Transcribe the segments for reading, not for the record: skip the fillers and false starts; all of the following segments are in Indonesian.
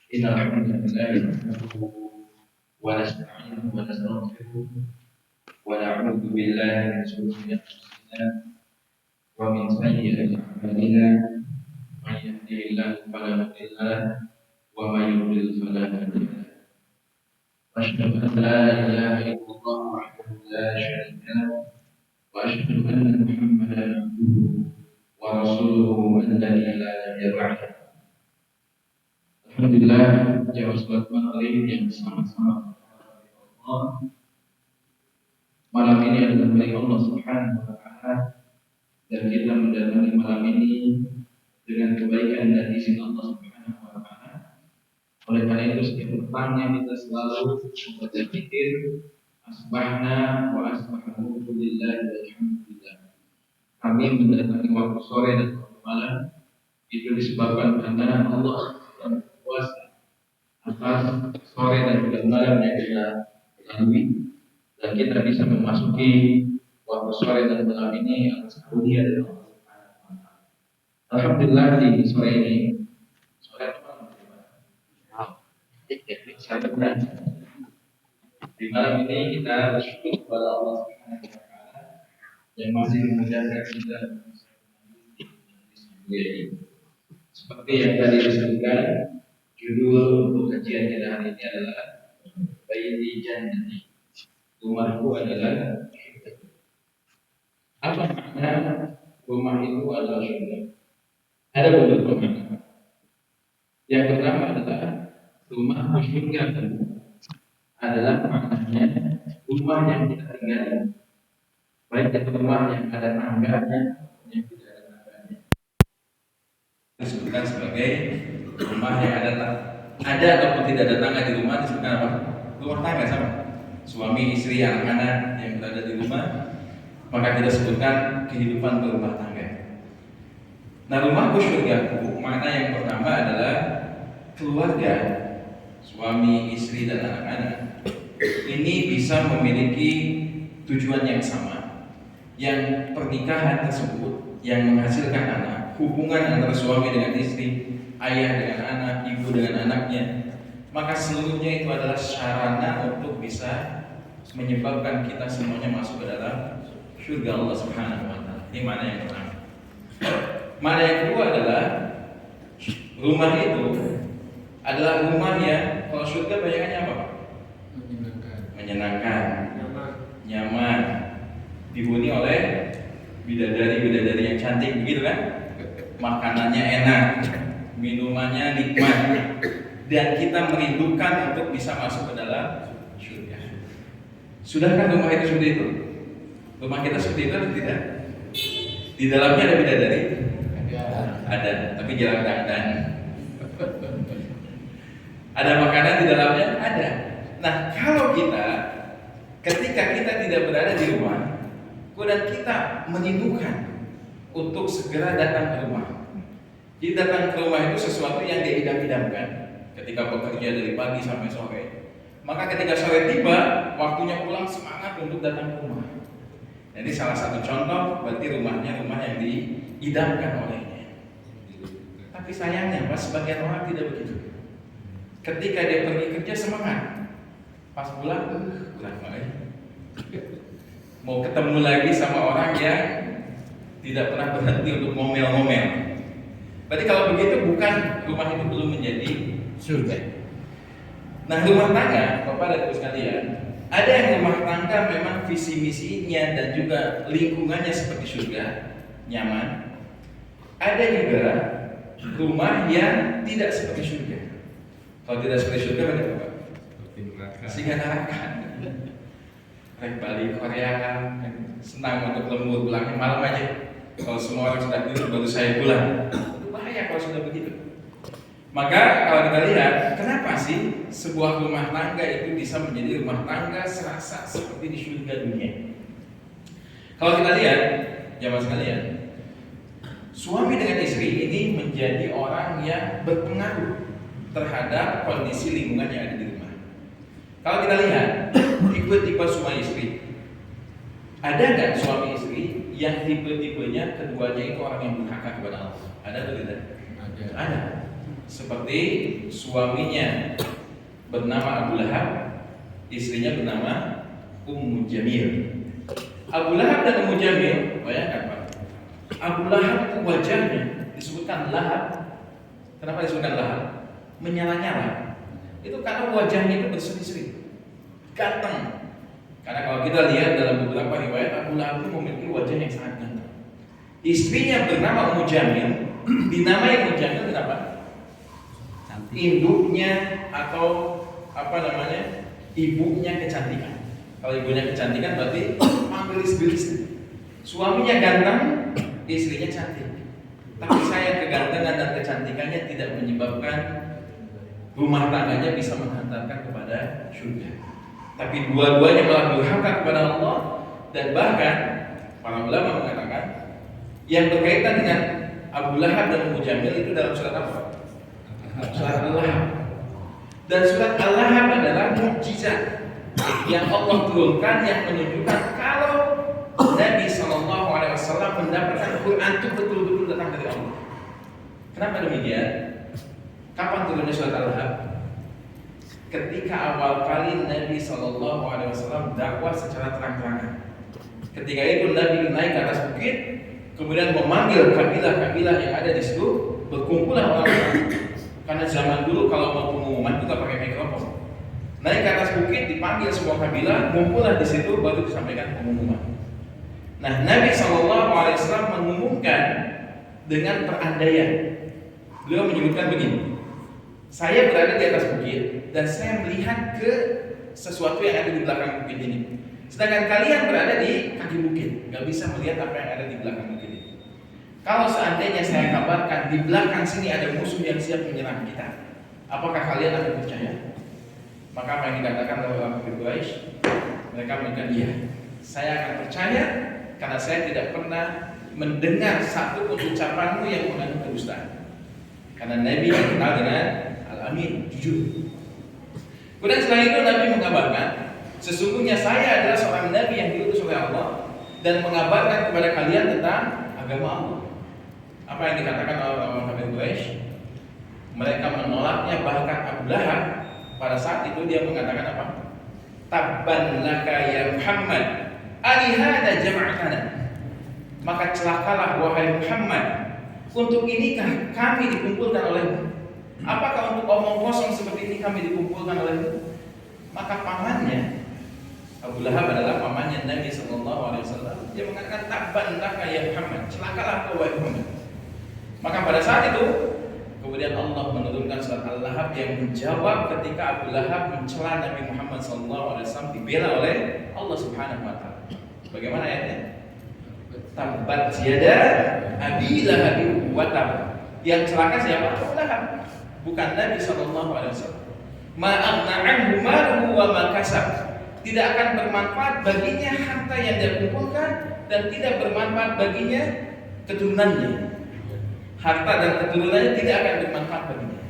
إن الحمد لله نحمده ونستعينه ونستغفره ونعوذ بالله من شرور أنفسنا ومن سيئات أعمالنا من يهده الله فلا مضل له ومن يضلل فلا هادي له وأشهد أن لا إله إلا الله وحده لا شريك له وأشهد أن محمدا عبده ورسوله الذي لا نبي بعده. Alhamdulillah, jauh sholat maghrib yang sama-sama Allah. Malam ini adalah milik Allah Subhanahu wa Ta'ala, dan kita mendatangi malam ini dengan kebaikan dan izin Allah Subhanahu wa Ta'ala. Oleh karena itu setiap petangnya kita selalu membaca zikir asbahna wa asbahu lillahi walhamdulillah. Kami mendatangi waktu sore dan waktu malam itu disebabkan karena Allah puasa atas sore dan juga malam yang kita lalui, dan kita bisa memasuki waktu sore dan malam ini atas karunia dari Allah Subhanahu wa Ta'ala. Alhamdulillah di sore ini, sore itu di malam ini kita bersyukur kepada Allah Subhanahu wa Ta'ala yang masih memudahkan kita seperti yang tadi disebutkan. Judul untuk kajian kita hari ini adalah Baiti Jannati, rumahku adalah surga. Apa makna rumah itu adalah surga? Ada beberapa makna. Yang pertama adalah rumahku surga adalah maknanya rumah yang kita tinggali, baik itu rumah yang ada tangganya yang tidak ada tangganya, disebutkan sebagai rumah yang ada ataupun tidak ada tangga di rumah disebutkan apa? Rumah tangga. Sama suami, istri, anak-anak yang berada di rumah, maka kita sebutkan kehidupan berumah tangga. Nah, rumahku surgaku, makna yang pertama adalah keluarga, suami, istri, dan anak-anak ini bisa memiliki tujuan yang sama, yang pernikahan tersebut yang menghasilkan anak, hubungan antara suami dengan istri, ayah dengan anak, ibu dengan anaknya, maka seluruhnya itu adalah sarana untuk bisa menyebabkan kita semuanya masuk ke dalam surga Allah Subhanahu wa Ta'ala. Ini mana yang pertama. Mana yang kedua adalah rumah itu adalah rumah yang, kalau surga bayangannya apa? Menyenangkan, nyaman, dihuni oleh bidadari-bidadari yang cantik, begitu kan? Makanannya enak, minumannya nikmat, dan kita merindukan untuk bisa masuk ke dalam surga. Sudahkah rumah itu seperti itu? Rumah kita seperti itu atau tidak? Di dalamnya ada bidadari? Ada, tapi jarang dandan. Ada makanan di dalamnya? Ada. Nah, kalau ketika kita tidak berada di rumah, dan kita merindukan untuk segera datang ke rumah. Jadi datang ke rumah itu sesuatu yang diidam-idamkan ketika bekerja dari pagi sampai sore. Maka ketika sore tiba, waktunya pulang, semangat untuk datang ke rumah. Jadi salah satu contoh berarti rumahnya rumah yang diidamkan olehnya. Tapi sayangnya Pak, sebagian orang tidak begitu. Ketika dia pergi kerja semangat, pas pulang lagi. Mau ketemu lagi sama orang yang tidak pernah berhenti untuk ngomel-ngomel. Berarti kalau begitu bukan rumah itu belum menjadi surga. Nah, rumah tangga, Bapak dan Ibu sekalian, ada yang rumah tangga memang visi misinya dan juga lingkungannya seperti surga, nyaman. Ada juga rumah yang tidak seperti surga. Kalau tidak seperti surga, berarti apa? Singa neraka. Balik Korea, senang untuk lembur, pulangnya malam aja. Kalau semua orang sudah tidur baru saya pulang. Itu bahaya kalau sudah begitu. Maka kalau kita lihat, kenapa sih sebuah rumah tangga itu bisa menjadi rumah tangga serasa seperti di surga dunia? Kalau kita lihat, jamaah sekalian, suami dengan istri ini menjadi orang yang berpengaruh terhadap kondisi lingkungan yang ada di rumah. Kalau kita lihat tipe-tipe suami istri, ada nggak suami istri yang tipe-tipenya keduanya itu orang yang durhaka kepada Allah? Ada atau tidak? Ada. seperti suaminya bernama Abu Lahab, istrinya bernama Ummu Jamil. Abu Lahab dan Ummu Jamil, bayangkan Pak, Abu Lahab itu wajahnya disebutkan lahab. Kenapa disebutkan lahab? Menyala-nyala. Itu karena wajahnya itu berseri-seri, ganteng. Karena kalau kita lihat dalam beberapa riwayat, Abu Lahab itu memiliki wajah yang sangat ganteng. Istrinya bernama Ummu Jamil, dinamai Ummu Jamil kenapa? Induknya atau ibunya kecantikan. Kalau ibunya kecantikan berarti gelis-gelis. Suaminya ganteng, istrinya cantik. Tapi saya kegantengan dan kecantikannya tidak menyebabkan rumah tangganya bisa menghantarkan kepada surga. Tapi dua-duanya malah durhaka kepada Allah. Dan bahkan para ulama mengatakan yang berkaitan dengan Abu Lahab dan Ummu Jamil itu dalam surat apa? Surat Al-Lahab. Dan surat Al-Lahab adalah mukjizat yang Allah turunkan yang menunjukkan kalau Nabi SAW mendapatkan Quran itu betul-betul datang dari Allah. Kenapa demikian? Kapan turunnya surat Al-Lahab? Ketika awal kali Nabi SAW dakwah secara terang-terangan. Ketika itu Nabi naik ke atas bukit, kemudian memanggil kabilah-kabilah yang ada di situ, berkumpullah orang-orang. Karena zaman dulu kalau mau pengumuman itu nggak pakai mikrofon. Naik ke atas bukit, dipanggil semua kabilah, ngumpullah di situ, baru disampaikan pengumuman. Nah, Nabi SAW mengumumkan dengan perandaian. Beliau menyebutkan begini: saya berada di atas bukit dan saya melihat ke sesuatu yang ada di belakang bukit ini. Sedangkan kalian berada di kaki bukit, nggak bisa melihat apa yang ada di belakang bukit ini. Kalau seandainya saya kabarkan di belakang sini ada musuh yang siap menyerang kita, apakah kalian akan percaya? Maka apa yang dikatakan oleh orang kafir Quraisy? Mereka mengatakan iya, saya akan percaya karena saya tidak pernah mendengar satu ucapanmu yang mengandung kedustaan. Karena Nabi dikenal dengan Al-Amin, jujur. Kemudian setelah itu Nabi mengabarkan, sesungguhnya saya adalah seorang Nabi yang diutus oleh Allah dan mengabarkan kepada kalian tentang agama Allah. Apa yang dikatakan oleh orang kafir Quraisy? Mereka menolaknya, bahkan Abu Lahab pada saat itu dia mengatakan apa? Tabban laka ya Muhammad, alihada jama'atana. Maka celakalah wahai Muhammad, untuk inikah kami dikumpulkan olehmu? Apakah untuk omong kosong seperti ini kami dikumpulkan olehmu? Maka pamannya Abu Lahab adalah pamannya Nabi SAW. Dia mengatakan tabban laka ya Muhammad, celakalah wahai Muhammad. Maka pada saat itu kemudian Allah menurunkan surat Al-Lahab yang menjawab ketika Abu Lahab mencela Nabi Muhammad SAW, dibela oleh Allah Subhanahu Wa Taala. Bagaimana ayatnya? Tabbat yada Abi Lahab wa tab. Yang celaka siapa? Abu Lahab, bukan Nabi SAW. Ma'aghna anhu maluhu wa ma kasab. Tidak akan bermanfaat baginya harta yang dia kumpulkan dan tidak bermanfaat baginya keturunannya. Harta dan keturunannya tidak akan bermanfaat baginya.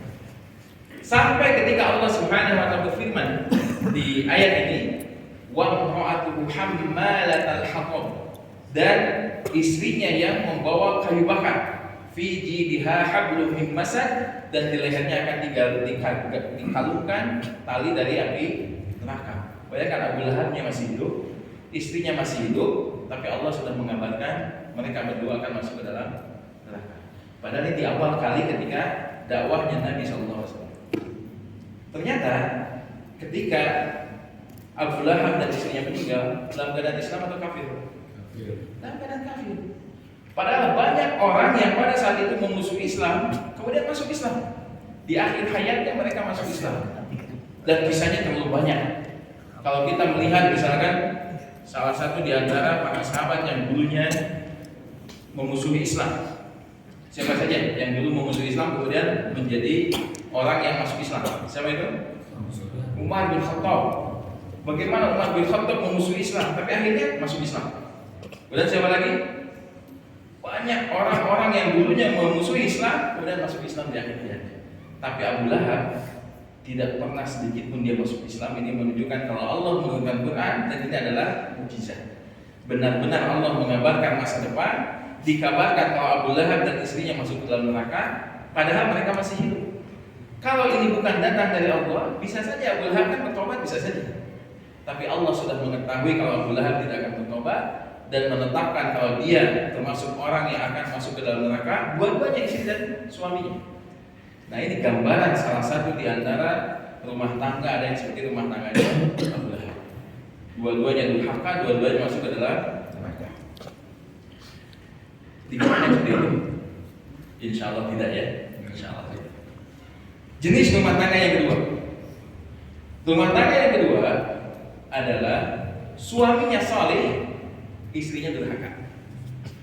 Sampai ketika Allah Subhanahu wa taala berfirman di ayat ini, wa imra'atuhu hammalatal hatab, dan istrinya yang membawa kayu bakar, fi jidha hablum min masad, dan di lehernya akan dikalungkan tali dari api neraka. Bayangkan Abu Lahabnya masih hidup, istrinya masih hidup, tapi Allah sudah mengabarkan mereka berdua akan masuk ke dalam neraka. Padahal ini di awal kali ketika dakwahnya Nabi SAW. Ternyata ketika Abu Lahab dan istrinya meninggal dalam keadaan Islam atau kafir? Dalam keadaan kafir. Padahal banyak orang yang pada saat itu memusuhi Islam kemudian masuk Islam. Di akhir hayatnya mereka masuk Islam. Dan kisahnya terlalu banyak. Kalau kita melihat misalkan salah satu di antara para sahabat yang dulunya memusuhi Islam. Siapa saja yang dulu memusuhi Islam kemudian menjadi orang yang masuk Islam? Siapa itu? Umar bin Khattab. Bagaimana Umar bin Khattab memusuhi Islam tapi akhirnya masuk Islam? Kemudian siapa lagi? Banyak orang-orang yang dulunya memusuhi Islam kemudian masuk Islam di akhir hayatnya. Tapi Abu Lahab tidak pernah sedikit pun dia masuk Islam. Ini menunjukkan kalau Allah menurunkan Quran dan ini adalah mukjizat. Benar-benar Allah mengabarkan masa depan. Dikabarkan kalau Abu Lahab dan istrinya masuk ke dalam neraka, padahal mereka masih hidup. Kalau ini bukan datang dari Allah, bisa saja Abu Lahab kan bertobat, bisa saja. Tapi Allah sudah mengetahui kalau Abu Lahab tidak akan bertobat dan menetapkan kalau dia termasuk orang yang akan masuk ke dalam neraka, dua-duanya istri dan suaminya. Nah, ini gambaran salah satu di antara rumah tangga, ada yang seperti rumah tangganya Abu Lahab. Dua-duanya durhaka, dua-duanya masuk ke dalam neraka. Dimana seperti itu? Insya Allah tidak ya. Insya Allah tidak. Jenis rumah tangga yang kedua. Rumah tangga yang kedua adalah suaminya saleh, istrinya durhaka.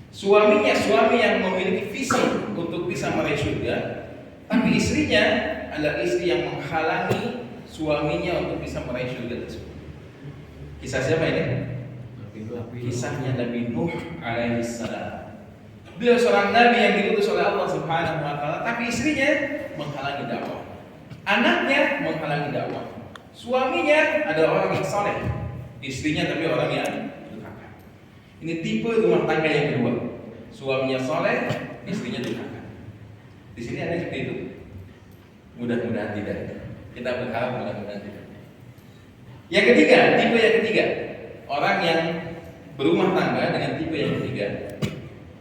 Suaminya suami yang memiliki visi untuk bisa meraih surga, tapi istrinya adalah istri yang menghalangi suaminya untuk bisa meraih surga tersebut. Kisah siapa ini? Kisahnya Nabi Nuh alaihissalam. Beliau seorang nabi yang diutus oleh Allah Subhanahu wa taala, tapi istrinya menghalangi dakwah. Anaknya menghalangi dakwah. Suaminya adalah orang yang saleh, istrinya tapi orang yang durhaka. Ini tipe rumah tangga yang kedua. Suaminya saleh, istrinya durhaka. Di sini ada seperti itu. Mudah-mudahan tidak. Kita berharap mudah-mudahan tidak. Yang ketiga, tipe yang ketiga, orang yang berumah tangga dengan tipe yang ketiga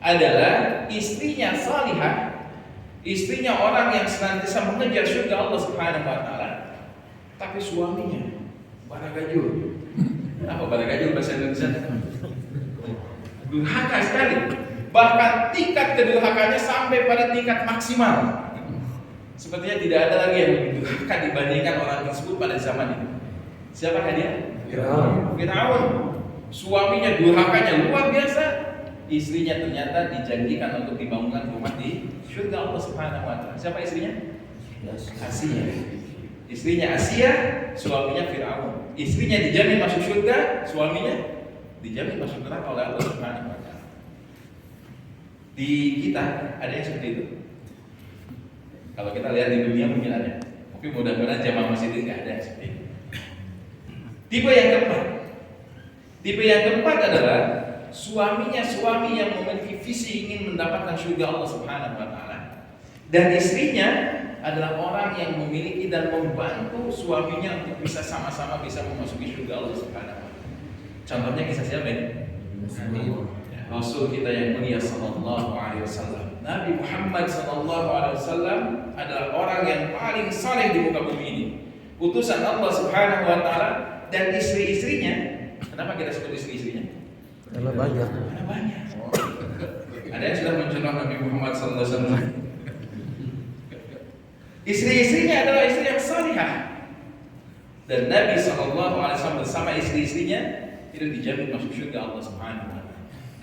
adalah istrinya salihah, istrinya orang yang senantiasa mengejar surga Allah Subhanahu wa taala, tapi suaminya baragajul. Apa baragajul bahasa Indonesia? Durhaka sekali. Bahkan tingkat kedurhakannya sampai pada tingkat maksimal. Sepertinya tidak ada lagi yang lebih durhaka dibandingkan orang tersebut pada zaman itu. Siapakah dia? Firaun. Suaminya durhakanya luar biasa. Istrinya ternyata dijanjikan untuk dibangunkan rumah di surga Allah Subhanahu wa taala. Siapa istrinya? Asia. Istrinya Asia, suaminya Firaun. Istrinya dijamin masuk surga, suaminya dijamin masuk neraka oleh Allah Subhanahu wa taala. Di kita ada yang seperti itu. Kalau kita lihat di dunia mungkin ada. Tapi mudah-mudahan jamaah masjid ini nggak ada yang seperti itu. Tipe yang keempat. Tipe yang keempat adalah suaminya suami yang memiliki visi ingin mendapatkan surga Allah Subhanahu wa taala. Dan istrinya adalah orang yang memiliki dan membantu suaminya untuk bisa sama-sama bisa memasuki surga Allah Subhanahu wa taala. Contohnya kisah siapa ini? Rasul kita yang mulia sallallahu alaihi wasallam. Nabi Muhammad sallallahu alaihi wasallam adalah orang yang paling saleh di muka bumi ini. Utusan Allah Subhanahu wa taala, dan istri-istrinya. Kenapa kita sebut istri-istrinya? Karena banyak. Karena banyak. Ada yang sudah mencontoh Nabi Muhammad sallallahu alaihi wasallam. Istri-istrinya adalah istri yang salihah. Dan Nabi sallallahu alaihi wasallam bersama istri-istrinya itu dijamin masuk surga Allah Subhanahu wa taala.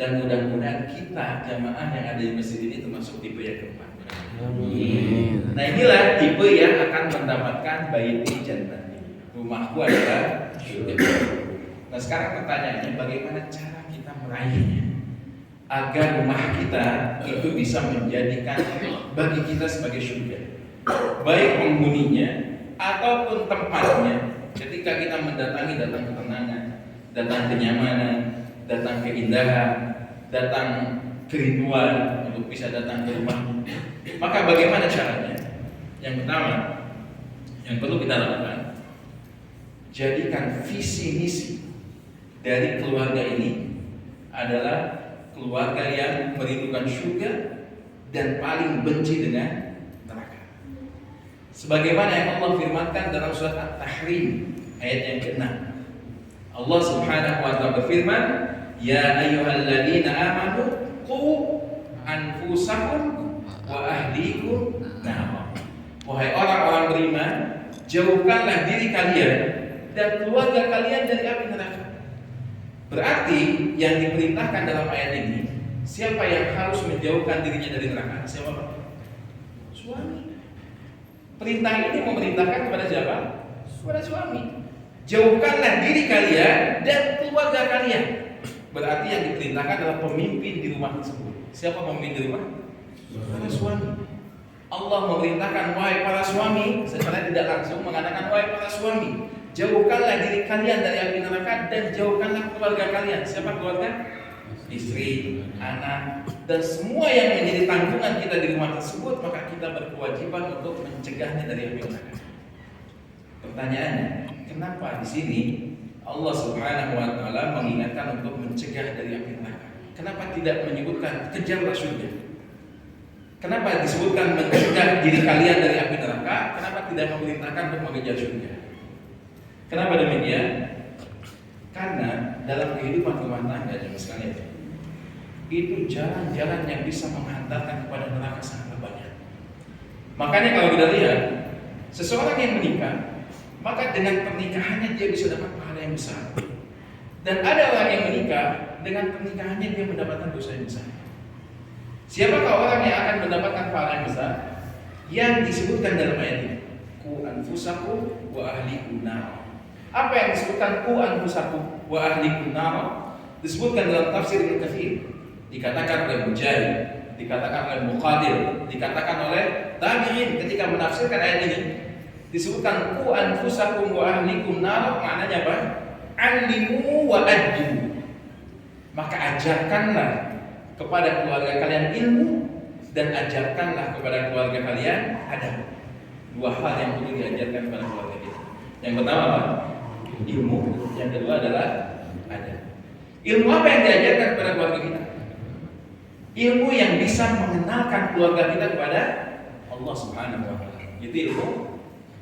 Dan mudah-mudahan kita jamaah yang ada di masjid ini termasuk tipe yang keempat. Amin. Nah, inilah tipe yang akan mendapatkan baiti jannah. Rumahku adalah surga. Nah, sekarang pertanyaannya, bagaimana cara kita meraihnya agar rumah kita itu bisa menjadikan bagi kita sebagai surga, baik penghuninya ataupun tempatnya. Ketika kita mendatangi, datang ketenangan, datang kenyamanan, datang keindahan, datang kerinduan untuk bisa datang ke rumahnya. Maka bagaimana caranya? Yang pertama yang perlu kita lakukan, jadikan visi misi dari keluarga ini adalah keluarga yang merindukan surga dan paling benci dengan neraka. Sebagaimana yang Allah firmankan dalam surat At-Tahrim ayat yang ke-6. Allah Subhanahu wa taala berfirman, "Ya ayyuhalladzina amanu qu anfusakum wa ahlikum nar." Wahai orang-orang beriman, jauhkanlah diri kalian dan keluarga kalian dari api neraka. Berarti yang diperintahkan dalam ayat ini, siapa yang harus menjauhkan dirinya dari neraka? Siapa, Pak? Suami. Perintah ini memerintahkan kepada siapa? Kepada suami. Jauhkanlah diri kalian dan keluarga kalian. Berarti yang diperintahkan adalah pemimpin di rumah tersebut. Siapa pemimpin di rumah? Para suami. Allah memerintahkan, wahai para suami, secara tidak langsung mengatakan, wahai para suami, jauhkanlah diri kalian dari api neraka dan jauhkanlah keluarga kalian. Siapa keluarga? istri, anak, dan semua yang menjadi tanggungan kita di rumah tersebut, maka kita berkewajiban untuk mencegahnya dari api neraka. Pertanyaannya, kenapa di sini Allah Subhanahu wa taala mengingatkan untuk mencegah dari api neraka? Kenapa tidak menyebutkan kejarlah surga? Kenapa disebutkan mencegah diri kalian dari api neraka? Kenapa tidak memerintahkan untuk mengejar surga? Kenapa demikian? Karena dalam kehidupan rumah tangga sekalian, itu jalan-jalan yang bisa menghantarkan kepada neraka sangat banyak. Makanya kalau kita lihat seseorang yang menikah, maka dengan pernikahannya dia bisa dapat pahala yang besar. Dan ada orang yang menikah, dengan pernikahannya dia mendapatkan dosa yang besar. Siapakah orang yang akan mendapatkan pahala yang besar? Yang disebutkan dalam ayat ini, ku anfusakum wa ahlikum nar. Apa yang disebutkan ku anfusakum wa ahlikum nar? Disebutkan dalam tafsir Ibnu Katsir, dikatakan oleh Mujahid, dikatakan oleh Muqatil, dikatakan oleh tabi'in ketika menafsirkan ayat ini. Disebutkan ku anfusakum wa ahlikum nar, maknanya apa? Alimu wa addu. Maka ajarkanlah kepada keluarga kalian ilmu dan ajarkanlah kepada keluarga kalian adab. Dua hal yang perlu diajarkan kepada keluarga kita. Yang pertama apa? Ilmu. Yang kedua adalah adab. Ilmu apa yang diajarkan kepada keluarga kita? Ilmu yang bisa mengenalkan keluarga kita kepada Allah Subhanahu wa taala. Itu ilmu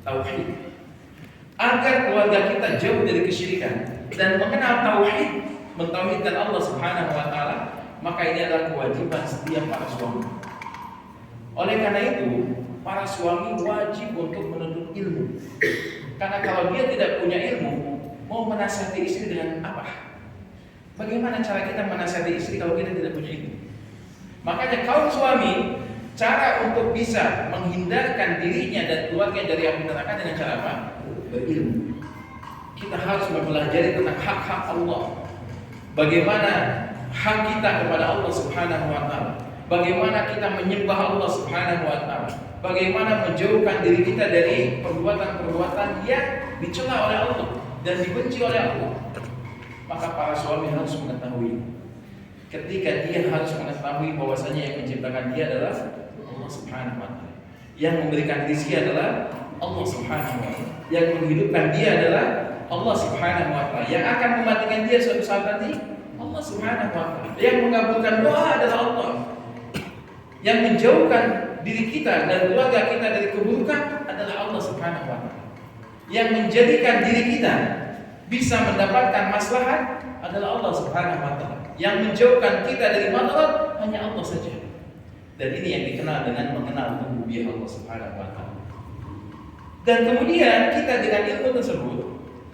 tauhid. Agar keluarga kita jauh dari kesyirikan dan mengenal tauhid, mentauhidkan Allah Subhanahu wa taala, maka ini adalah kewajiban setiap para suami. Oleh karena itu, para suami wajib untuk menuntut ilmu. Karena kalau dia tidak punya ilmu, mau menasihati istri dengan apa? Bagaimana cara kita menasihati istri kalau kita tidak punya ilmu? Makanya kaum suami, cara untuk bisa menghindarkan dirinya dan keluarga dari api neraka dengan cara apa? Berilmu. Kita harus mempelajari tentang hak-hak Allah. Bagaimana hak kita kepada Allah Subhanahu wa taala? Bagaimana kita menyembah Allah Subhanahu wa taala? Bagaimana menjauhkan diri kita dari perbuatan-perbuatan yang dicela oleh Allah dan dibenci oleh Allah? Maka para suami harus mengetahui. Ketika dia harus mengetahui bahwasanya yang menciptakan dia adalah Allah Subhanahu wa taala. Yang memberikan rezeki adalah Allah Subhanahu wa taala. Yang menghidupkan dia adalah Allah Subhanahu wa taala. Yang akan mematikan dia suatu saat nanti Allah Subhanahu wa taala. Yang mengabulkan doa adalah Allah. Yang menjauhkan diri kita dan keluarga kita dari keburukan adalah Allah Subhanahu wa taala. Yang menjadikan diri kita bisa mendapatkan maslahat adalah Allah Subhanahu wa taala. Yang menjauhkan kita dari madarat hanya Allah saja. Dan ini yang dikenal dengan mengenal rububiyah Allah Subhanahu wa taala. Dan kemudian kita dengan ilmu tersebut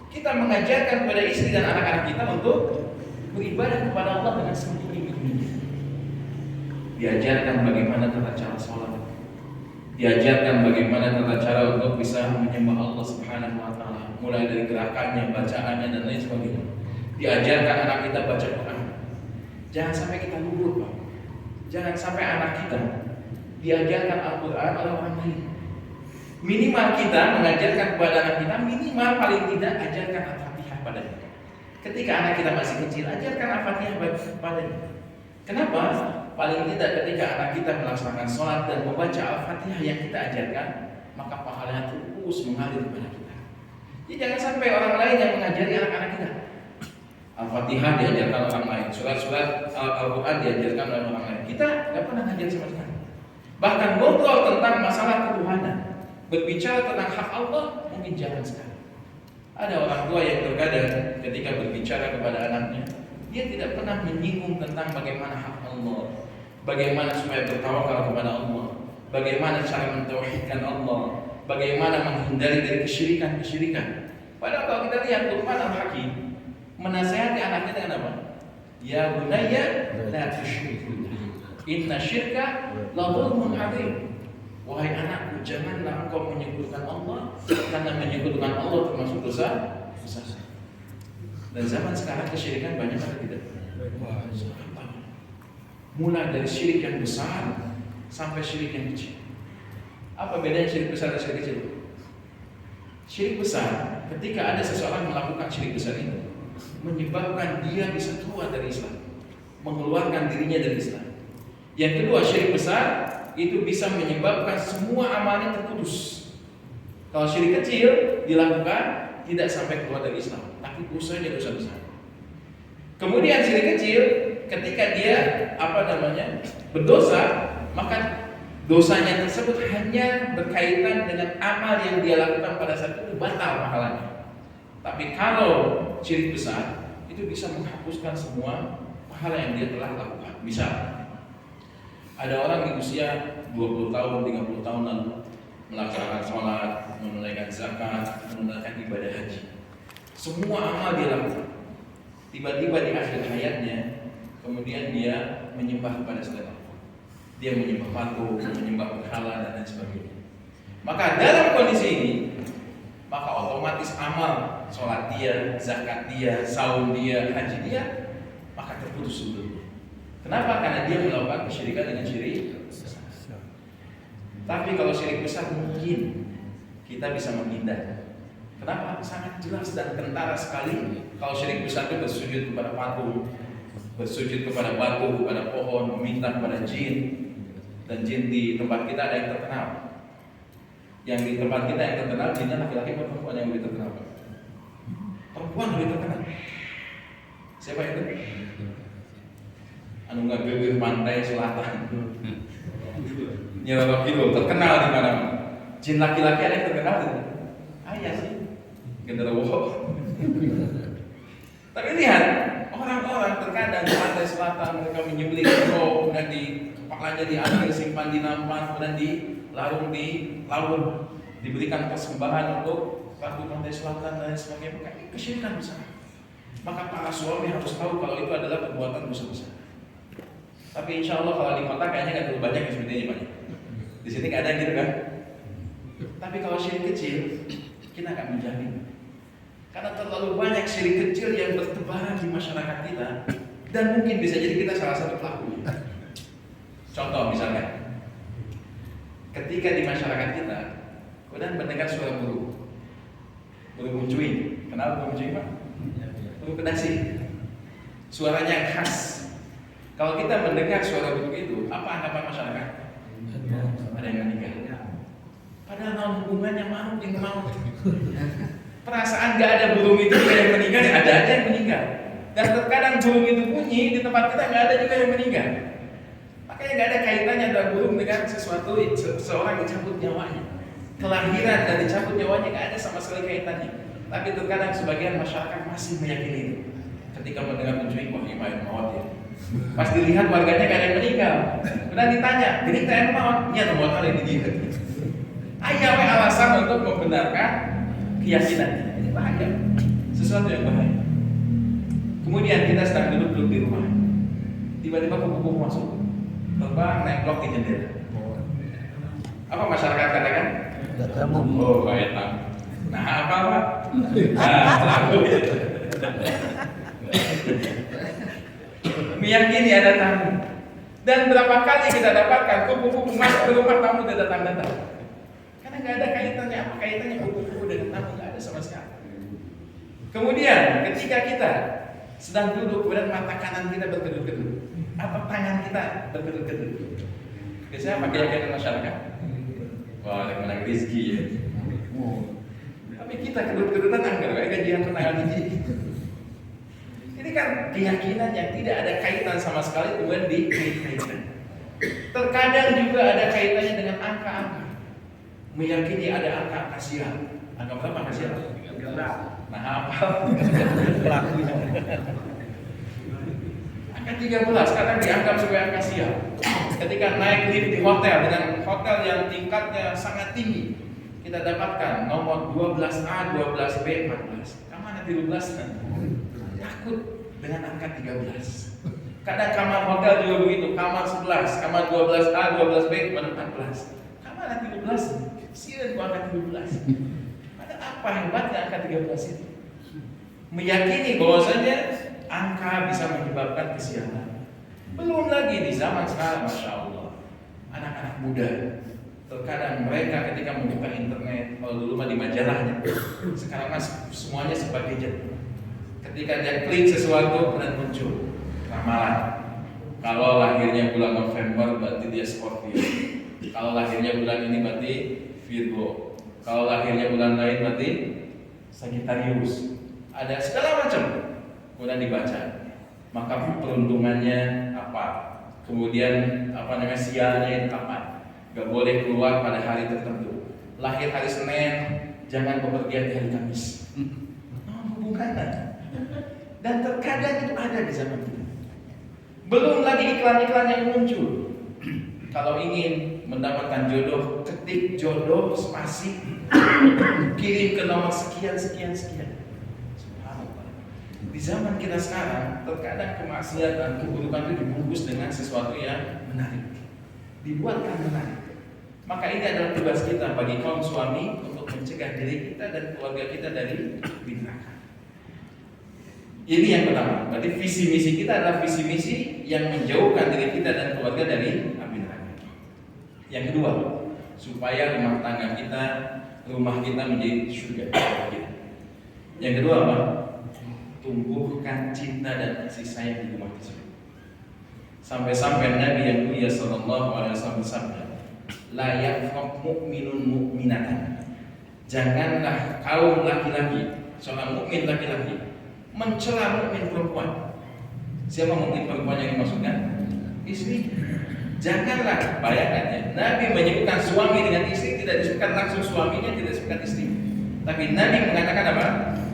kita mengajarkan kepada istri dan anak-anak kita untuk beribadah kepada Allah dengan sembunyi-sembunyi. Diajarkan bagaimana tata cara sholat, diajarkan bagaimana tata cara untuk bisa menyembah Allah Subhanahu wa taala, mulai dari gerakannya, bacaannya dan lain sebagainya. Diajarkan anak kita baca Quran. Jangan sampai kita luput, Pak. Jangan sampai anak kita diajarkan Al-Quran oleh orang lain. Minimal kita mengajarkan kepada anak kita, minimal paling tidak ajarkan Al-Fatihah padanya. Ketika anak kita masih kecil, ajarkan Al-Fatihah padanya. Kenapa? Paling tidak ketika anak kita melaksanakan sholat dan membaca Al-Fatihah yang kita ajarkan, maka pahalanya terus mengalir kepada kita. Jadi jangan sampai orang lain yang mengajari anak-anak kita. Al-Fatihah diajarkan orang lain, surat-surat Al-Quran diajarkan oleh orang lain. Kita nggak pernah ngajar sama sekali. Bahkan ngobrol tentang masalah ketuhanan, berbicara tentang hak Allah mungkin jarang sekali. Ada orang tua yang terkadang ketika berbicara kepada anaknya, dia tidak pernah menyinggung tentang bagaimana hak Allah, bagaimana supaya bertawakal kepada Allah, bagaimana cara mentauhidkan Allah, bagaimana menghindari dari kesyirikan-kesyirikan. Padahal kalau kita lihat Luqman Al-Hakim menasihati anaknya dengan apa? Ya bunayya la tusyrik billah. Inna syirka la dzulmun 'adzim. Wahai anakku, janganlah engkau menyekutukan Allah, karena menyekutukan Allah termasuk dosa besar. Dan zaman sekarang kesyirikan banyak atau tidak? Mulai dari syirik yang besar sampai syirik yang kecil. Apa bedanya syirik besar dan syirik kecil? Syirik besar, ketika ada seseorang melakukan syirik besar itu, menyebabkan dia bisa keluar dari Islam. mengeluarkan dirinya dari Islam. Yang kedua, syirik besar itu bisa menyebabkan semua amalnya terputus. Kalau syirik kecil dilakukan tidak sampai keluar dari Islam, tapi dosanya dosa besar. Kemudian syirik kecil ketika dia berdosa, maka dosanya tersebut hanya berkaitan dengan amal yang dia lakukan pada saat itu, batal pahalanya. Tapi kalau syirik besar itu bisa menghapuskan semua pahala yang dia telah lakukan. Misal ada orang di usia 20 tahun, 30 tahun lalu melaksanakan sholat, menunaikan zakat, menunaikan ibadah haji. Semua amal dia lakukan. Tiba-tiba di akhir hayatnya, kemudian dia menyembah kepada selain Allah. Dia menyembah patung, menyembah berhala dan lain sebagainya. Maka dalam kondisi ini, maka otomatis amal sholat dia, zakat dia, saum dia, haji dia, maka terputus seluruhnya. Kenapa? Karena dia melakukan kesyirikan dengan syirik besar. Tapi kalau syirik besar mungkin kita bisa menghindar. Kenapa? Sangat jelas dan kentara sekali. Kalau syirik besar itu bersujud kepada patung, bersujud kepada batu, kepada pohon, meminta kepada jin. Dan jin di tempat kita ada yang terkenal. Yang di tempat kita yang terkenal jinnya laki-laki atau perempuan yang lebih terkenal? Perempuan lebih terkenal. Siapa itu? Anu ngagegeh pantai selatan. Nyerok Kidul terkenal di mana? Jin laki-laki ada yang terkenal tidak? Ayah sih. Genderuwo. Tapi lihat, orang-orang terkadang di pantai selatan mereka menyembelih kerbau, kemudian di kepalanya diambil simpan di nampan, kemudian dilarung di laut, diberikan persembahan untuk ratu pantai selatan dan sebagainya. Bukan ini kesyirikan besar. Maka para suami harus tahu kalau itu adalah perbuatan dosa besar. Tapi insya Allah kalau di kota kayaknya nggak terlalu banyak yang sebenarnya banyak. Di sini nggak ada gitu kan? Tapi kalau syirik kecil, kita nggak menjamin. Karena terlalu banyak syirik kecil yang bertebaran di masyarakat kita, dan mungkin bisa jadi kita salah satu pelakunya. Contoh misalnya, ketika di masyarakat kita, kemudian mendengar suara burung mencuing. Kenal burung mencuing Pak? Burung kedasi. Suaranya khas. Kalau kita mendengar suara burung itu, apa anggapan masyarakat? Ada yang meninggal. Padahal hubungannya maut dengan maut. Perasaan gak ada burung itu juga yang meninggal, ada aja yang meninggal. Dan terkadang burung itu bunyi di tempat kita gak ada juga yang meninggal. Makanya gak ada kaitannya ada burung dengan sesuatu seseorang dicabut nyawanya. Kelahiran dan dicabut nyawanya gak ada sama sekali kaitannya. Tapi terkadang sebagian masyarakat masih meyakini itu. Ketika mendengar mencuing, wah ini maut ya. Pas dilihat warganya gak ada yang meninggal. Kemudian ditanya, ini tanya maut? Iya, maut ada di dia. Ayah alasan untuk membenarkan keyakinan. Ini bahaya, sesuatu yang bahaya. Kemudian kita sedang duduk di rumah, tiba-tiba kupu-kupu masuk, terbang naik blok di jendela. Apa masyarakat katakan? Oh, bahaya tak. Nah, apa? Lalu meyakini ada tamu. Dan berapa kali kita dapatkan kupu-kupu masuk ke rumah tamu dan datang-datang. Karena nggak ada kaitannya, apa kaitannya kupu-kupu dengan tamu? Nggak ada sama sekali. Kemudian ketika kita sedang duduk, kemudian mata kanan kita berkedut-kedut, atau tangan kita berkedut-kedut. Biasanya apa keyakinan masyarakat? Wah, ada menang rezeki ya. Tapi kita kedut-kedutan anggar, kayak gajian menanggal biji. Ini kan keyakinan yang tidak ada kaitan sama sekali kemudian dikaitkan. Terkadang juga ada kaitannya dengan angka-angka. Meyakini ada angka sial. Angka berapa angka sial? Nah apa? Pelakunya. Angka 13 kadang dianggap sebagai angka sial. Ketika naik lift di hotel dengan hotel yang tingkatnya sangat tinggi, kita dapatkan nomor 12A, 12B, 14. Kamar 13 kan? Takut dengan angka 13. Kadang kamar hotel juga begitu, kamar 11, kamar 12A, 12B, 14. Kamar 13, sial gua angka 13. Ada apa hebatnya angka 13 itu? Meyakini bahwasanya angka bisa menyebabkan kesialan. Belum lagi di zaman sekarang, Masya Allah, anak-anak muda terkadang mereka ketika membuka internet, kalau dulu mah di majalahnya, sekarang mas semuanya serba gadget. Ketika dia klik sesuatu dan muncul ramalan, Kalau lahirnya bulan November berarti dia Scorpio. Kalau lahirnya bulan ini berarti Virgo. Kalau lahirnya bulan lain berarti Sagittarius. Ada segala macam. Kemudian dibaca. Maka peruntungannya apa? Kemudian sialnya itu apa? Gak boleh keluar pada hari tertentu. Lahir hari Senin, jangan bepergian di hari Kamis. Hubungannya. Dan terkadang itu ada di zaman kita. Belum lagi iklan-iklan yang muncul. Kalau ingin mendapatkan jodoh, ketik jodoh spasi, kirim ke nomor sekian. Subhanallah. Di zaman kita sekarang, terkadang kemaksiatan, keburukan itu dibungkus dengan sesuatu yang menarik, dibuatkan menarik. Maka ini adalah tugas kita bagi kaum suami untuk mencegah diri kita dan keluarga kita dari neraka. Ini yang pertama. Berarti visi misi kita adalah visi misi yang menjauhkan diri kita dan keluarga dari api neraka. Yang kedua, supaya rumah tangga kita, rumah kita menjadi surga kita. Yang kedua apa? Tumbuhkan cinta dan kasih sayang di rumah tersebut. Sampai-sampai Nabi yang mulia sallallahu alaihi wasallam bersabda, la yafraq mu'minun mu'minatan. Janganlah kaum laki-laki, seorang mukmin laki-laki mencela mukmin perempuan. Siapa mukmin perempuan yang dimaksudkan? Istri. Janganlah, bayangkan ya, Nabi menyebutkan suami dengan istri, tidak disebutkan langsung suaminya, tidak disebutkan istri. Tapi Nabi mengatakan apa?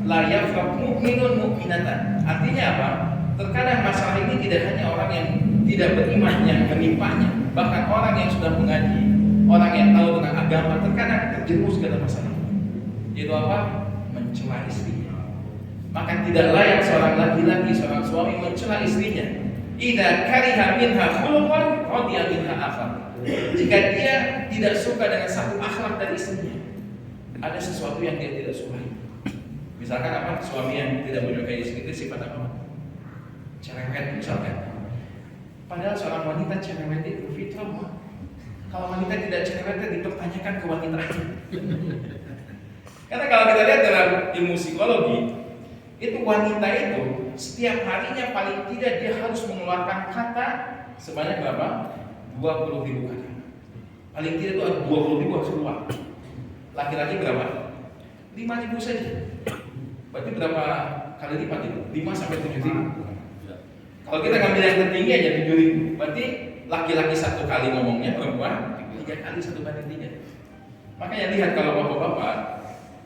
La yafraq mu'minun mu'minatan. Artinya apa? Terkadang masalah ini tidak hanya orang yang tidak beriman yang menimpanya, bahkan orang yang sudah mengaji, orang yang tahu tentang agama terkadang terjerumus dalam masalah. Yaitu apa? Mencela istrinya. Maka tidak layak seorang laki-laki, seorang suami mencela istrinya. Idza kariha minha khuluqan radiya minha akhar. Jika dia tidak suka dengan satu akhlak dari istrinya, ada sesuatu yang dia tidak sukai. Misalkan apa? Suami yang tidak menyukai istri itu sifat apa? Cerewet misalkan. Padahal seorang wanita cerewet itu fitrah. Kalau wanita tidak cerewet dipertanyakan kewanitaan. Karena kalau kita lihat dalam ilmu psikologi, itu wanita itu setiap harinya paling tidak dia harus mengeluarkan kata sebanyak berapa? 20.000 kata. Paling tidak itu 20.000 harus keluar. Laki-laki berapa? 5.000 saja. Berarti berapa kali lipat itu? 5 sampai 7.000. Kalau kita ngambil yang tertinggi aja 7.000. Berarti laki-laki satu kali ngomongnya, perempuan 3 kali 1/3. Makanya lihat kalau bapak-bapak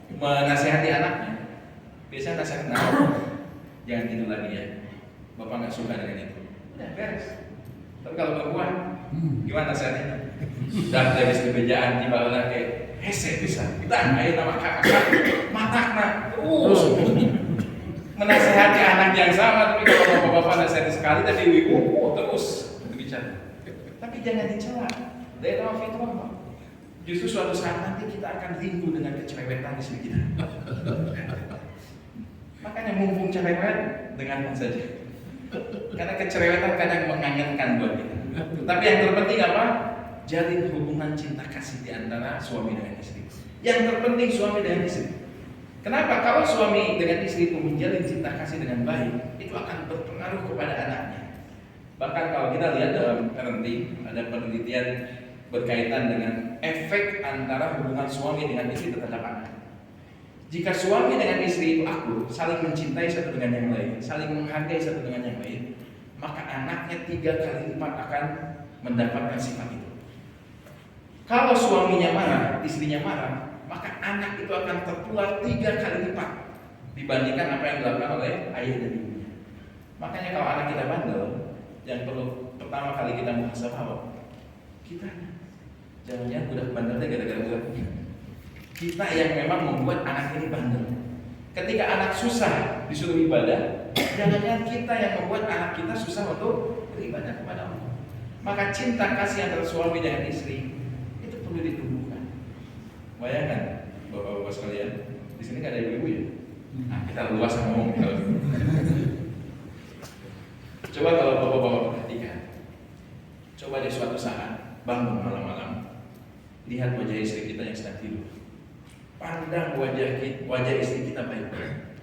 menasihati anaknya, biasanya nasihat jangan gitu lagi ya, bapak nggak suka dengan itu, udah beres. Tapi kalau perempuan, gimana nasihatnya? Udah dari sebejaan tiba lagi, hese bisa, kita ayo nama kakak, matakna, terus menasihati anak yang sama. Tapi kalau bapak-bapak nasihati sekali, tadi ibu terus bicara. Tapi jangan dicela, dari nama fitrah. Justru suatu saat nanti kita akan rindu dengan kecerewetan istri kita. Makanya mumpung cerewet, dengarkan saja. Karena kecerewetan kadang mengangankan buat kita. Tapi yang terpenting apa? Jalin hubungan cinta kasih di antara suami dengan istri. Yang terpenting suami dengan istri. Kenapa? Kalau suami dengan istri itu menjalin cinta kasih dengan baik, itu akan berpengaruh kepada anaknya. Bahkan kalau kita lihat dalam parenting, ada penelitian berkaitan dengan efek antara hubungan suami dengan istri terhadap anak. Jika suami dengan istri itu akur, saling mencintai satu dengan yang lain, saling menghargai satu dengan yang lain, maka anaknya 3 kali lipat akan mendapatkan sifat itu. Kalau suaminya marah, istrinya marah, maka anak itu akan tertular 3 kali lipat dibandingkan apa yang dilakukan oleh ayah dan ibunya. Makanya kalau anak kita bandel, yang perlu pertama kali kita muhasabah apa? Kita jangan-jangan udah bandelnya gara-gara udah kita yang memang membuat anak ini bandel. Ketika anak susah disuruh ibadah, jangan-jangan kita yang membuat anak kita susah untuk beribadah kepada Allah. Maka cinta kasih antara suami dengan istri itu perlu ditumbuhkan. Bayangkan bapak-bapak sekalian, di sini kan ada ibu-ibu ya. Nah, kita luas ngomong. Coba kalau bapak-bapak perhatikan, coba di suatu saat bangun malam-malam, lihat wajah istri kita yang sedang tidur. Pandang wajah istri kita baik-baik.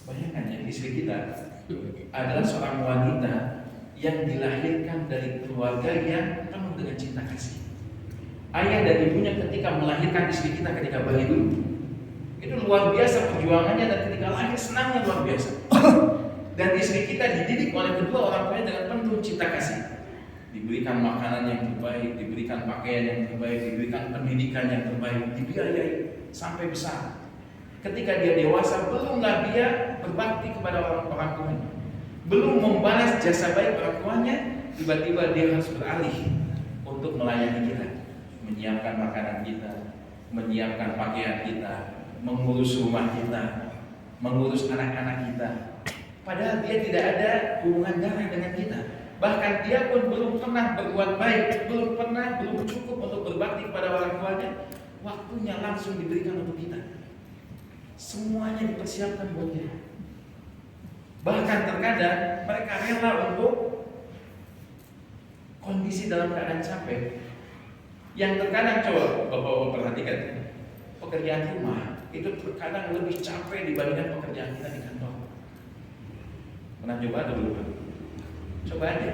Bayangkan ya, istri kita adalah seorang wanita yang dilahirkan dari keluarga yang penuh dengan cinta kasih. Ayah dan ibunya ketika melahirkan istri kita ketika bayi dulu, itu luar biasa perjuangannya, dan ketika lahir senangnya luar biasa. Dan istri kita dididik oleh kedua orang tuanya dengan penuh cinta kasih. Diberikan makanan yang terbaik, diberikan pakaian yang terbaik, diberikan pendidikan yang terbaik, dibiayai sampai besar. Ketika dia dewasa, belumlah dia berbakti kepada orang tuanya, belum membalas jasa baik orang tuanya, tiba-tiba dia harus beralih untuk melayani kita, menyiapkan makanan kita, menyiapkan pakaian kita, mengurus rumah kita, mengurus anak-anak kita. Padahal dia tidak ada hubungan darah dengan kita. Bahkan dia pun belum pernah berbuat baik, belum cukup untuk berbakti kepada orang tuanya. Waktunya langsung diberikan untuk kita. Semuanya dipersiapkan buat dia. Bahkan terkadang mereka rela untuk kondisi dalam keadaan capek. Yang terkadang, coba Bapak-bapak perhatikan, pekerjaan rumah itu terkadang lebih capek dibandingkan pekerjaan kita di kantor. Pernah coba atau belum? Coba aja,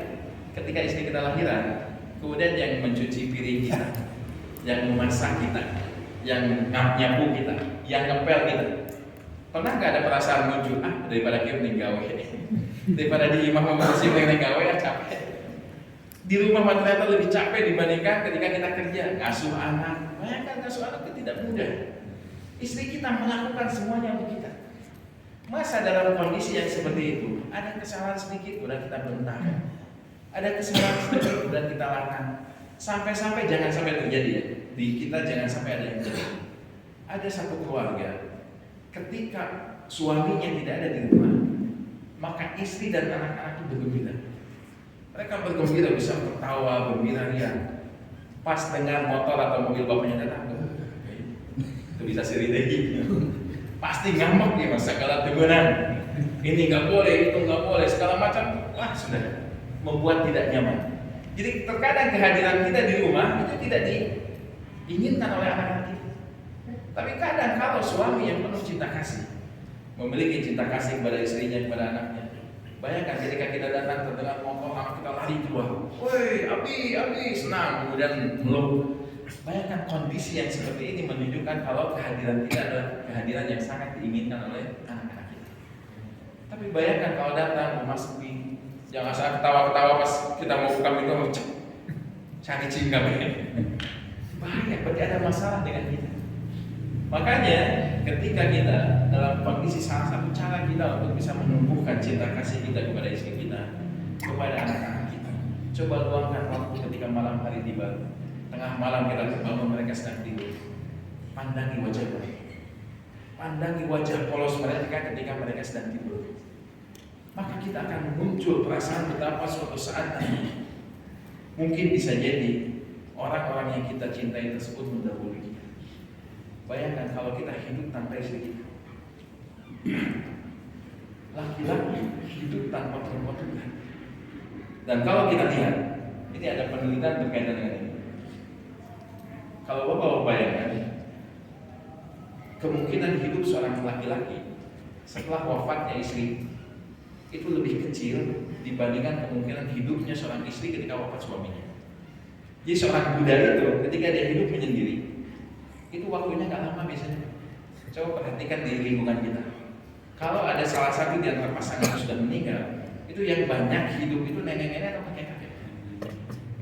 ketika istri kita lahiran, kemudian yang mencuci piring kita, yang memasak kita, yang nyapu kita, yang ngepel kita, pernah nggak ada perasaan lucu? Daripada kita nih gawe, daripada di imam membersih nih gawe, capek. Di rumah ternyata lebih capek dibandingkan ketika kita kerja, ngasuh anak. Bayangkan ngasuh anak itu tidak mudah. Istri kita melakukan semuanya untuk kita. Masa dalam kondisi yang seperti itu, ada kesalahan sedikit udah kita bentak, ada kesalahan sedikit udah kita lakukan, sampai-sampai jangan sampai terjadi ya, di kita jangan sampai ada yang terjadi. Ada satu keluarga, ketika suaminya tidak ada di rumah, maka istri dan anak-anak itu bergembira. Mereka bergembira, bisa tertawa, gembira ria. Pas dengar motor atau mobil bapaknya datang, itu bisa sirih. Pasti ngambek dia, segala teguran. Ini nggak boleh, itu nggak boleh, segala macam. Wah, sudah membuat tidak nyaman. Jadi terkadang kehadiran kita di rumah itu tidak diinginkan oleh anak-anak kita. Tapi kadang kalau suami yang penuh cinta kasih, memiliki cinta kasih kepada istrinya, kepada anaknya, bayangkan ketika kita datang terdengar motor, anak kita lari keluar, woi, Abi, senang, kemudian meluk. Bayangkan kondisi yang seperti ini menunjukkan kalau kehadiran kita adalah kehadiran yang sangat diinginkan oleh anak-anak kita. Tapi bayangkan kalau datang rumah sepi, jangan saat ketawa-ketawa pas kita mau buka pintu, cari cingkap ini. Bahaya, berarti ada masalah dengan kita. Makanya ketika kita dalam kondisi, salah satu cara kita untuk bisa menumbuhkan cinta kasih kita kepada istri kita, kepada anak-anak kita, coba luangkan waktu ketika malam hari tiba. Tengah malam kita terbangun, mereka sedang tidur. Pandangi wajah mereka. Pandangi wajah polos mereka ketika mereka sedang tidur. Maka kita akan muncul perasaan betapa suatu saat nanti mungkin bisa jadi orang-orang yang kita cintai tersebut mendahului kita. Bayangkan kalau kita hidup tanpa istri kita. Laki-laki hidup tanpa perempuan Tuhan. Dan kalau kita lihat, ini ada penelitian berkaitan dengan ini. Kalau Bapak bayangkan, kemungkinan hidup seorang laki-laki setelah wafatnya istri itu lebih kecil dibandingkan kemungkinan hidupnya seorang istri ketika wafat suaminya. Jadi seorang Buddha itu ketika dia hidup menyendiri, itu waktunya nggak lama biasanya. Coba perhatikan di lingkungan kita. Kalau ada salah satu di antara pasangan yang sudah meninggal, itu yang banyak hidup itu nenek-nenek atau kakek-kakek.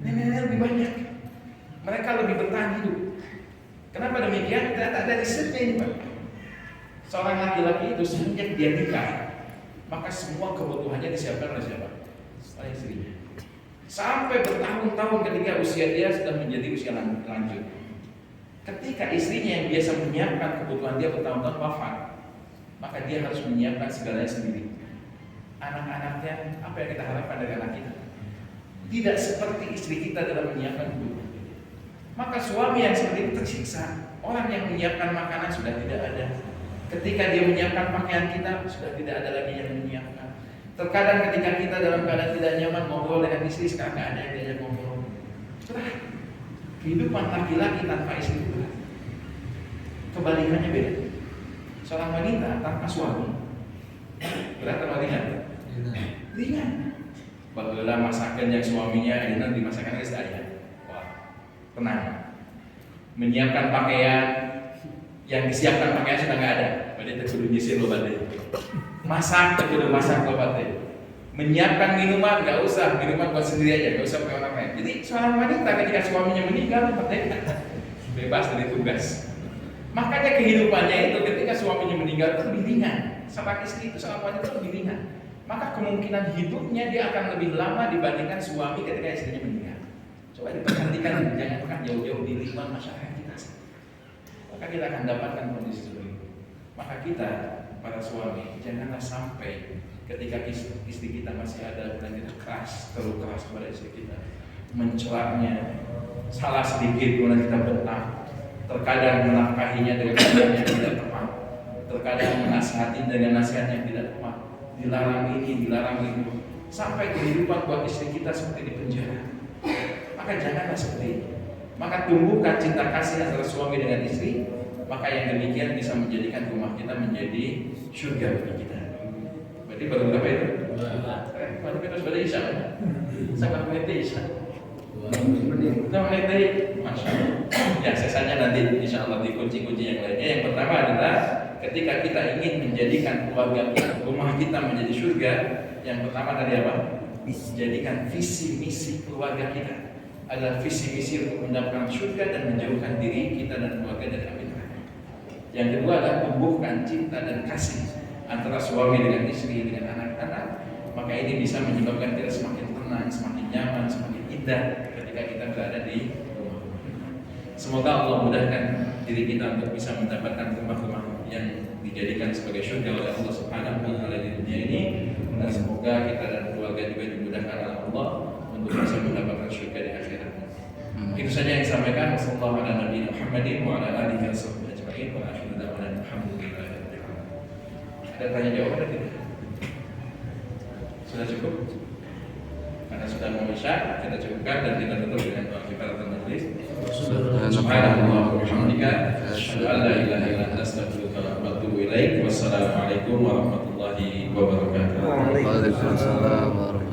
Nenek-nenek lebih banyak. Mereka lebih bertahan hidup. Kenapa demikian? Ternyata ada risetnya ini, Pak. Seorang laki-laki itu semenjak dia nikah, maka semua kebutuhannya disiapkan oleh siapa? Oleh istrinya. Sampai bertahun-tahun ketika usia dia sudah menjadi usia lanjut. Ketika istrinya yang biasa menyiapkan kebutuhan dia bertahun-tahun wafat, maka dia harus menyiapkan segalanya sendiri. Anak-anaknya, apa yang kita harapkan dari anak kita? Tidak seperti istri kita dalam menyiapkan kebutuhan. Maka suami yang seperti itu tersiksa. Orang yang menyiapkan makanan sudah tidak ada. Ketika dia menyiapkan pakaian kita, sudah tidak ada lagi yang menyiapkan. Terkadang ketika kita dalam keadaan tidak nyaman ngobrol dengan istri, sekarang tidak ada yang diajak ngobrol. Berat. Kehidupan laki-laki tanpa istri itu berat. Kebalikannya beda. Seorang wanita tanpa suami berat atau ringan? Ringan. Bageula masakan yang suaminya ayeuna dimasakan geus aya. Wah, tenang. Menyiapkan pakaian yang disiapkan pakaian sudah nggak ada. Berarti teu kudu nyisir loba deui. Masak teu kudu masak loba deui. Menyiapkan minuman nggak usah, minuman buat sendiri aja, nggak usah pakai orang lain. Jadi seorang wanita ketika suaminya meninggal merdeka, bebas dari tugas. Makanya kehidupannya itu ketika suaminya meninggal itu lebih ringan. Sama istri itu seorang wanita lebih ringan. Maka kemungkinan hidupnya dia akan lebih lama dibandingkan suami ketika istrinya meninggal. Coba diperhatikan, jangan pernah jauh-jauh di lingkungan masyarakat kita. Maka kita akan dapatkan kondisi seperti itu. Maka kita, para suami, janganlah sampai ketika istri kita masih ada dan kita terlalu keras kepada istri kita, mencelaknya, salah sedikit kemudian kita bentak, terkadang menafkahinya dengan kata yang tidak tepat, terkadang menasihati dengan nasihat yang tidak tepat, dilarang ini, dilarang itu, sampai kehidupan buat istri kita seperti di penjara. Maka janganlah seperti itu. Maka tumbuhkan cinta kasih antara suami dengan istri, maka yang demikian bisa menjadikan rumah kita menjadi surga bagi kita. Berarti baru berapa itu? Baru kita sudah isya. Sangat menit isya. 2 menit tadi, masya Allah. Ya, sisanya nanti insya Allah di kunci-kunci yang lainnya. Yang pertama adalah ketika kita ingin menjadikan keluarga kita, rumah kita menjadi surga. Yang pertama tadi apa? Jadikan visi misi keluarga kita adalah visi misi untuk mendapatkan surga dan menjauhkan diri kita dan keluarga dari api neraka. Yang kedua adalah tumbuhkan cinta dan kasih antara suami dengan istri dengan anak-anak. Maka ini bisa menyebabkan kita semakin tenang, semakin nyaman, semakin indah ketika kita berada di rumah-rumah kita. Semoga Allah mudahkan diri kita untuk bisa mendapatkan rumah-rumah yang dijadikan sebagai surga oleh Allah Subhanahu wa taala di dunia ini, dan semoga kita dan keluarga juga dimudahkan oleh Allah untuk bisa mendapatkan surga di akhirat. Itu saja yang disampaikan. Wassallallahu ala nabiyina Muhammadin wa ala alihi washabbihi ajma'in wa akhiru da'wana alhamdulillahirabbil alamin. Ada tanya jawab ada tidak? Sudah cukup? Karena sudah mau isya, kita cukupkan dan kita tutup dengan doa kifaratul majlis. Subhanallah wa bihamdika, asyhadu an la ilaha illa anta, astaghfiruka wa atubu ilaik. Wassalamualaikum warahmatullahi wabarakatuh. Waalaikumsalam warahmatullahi wabarakatuh.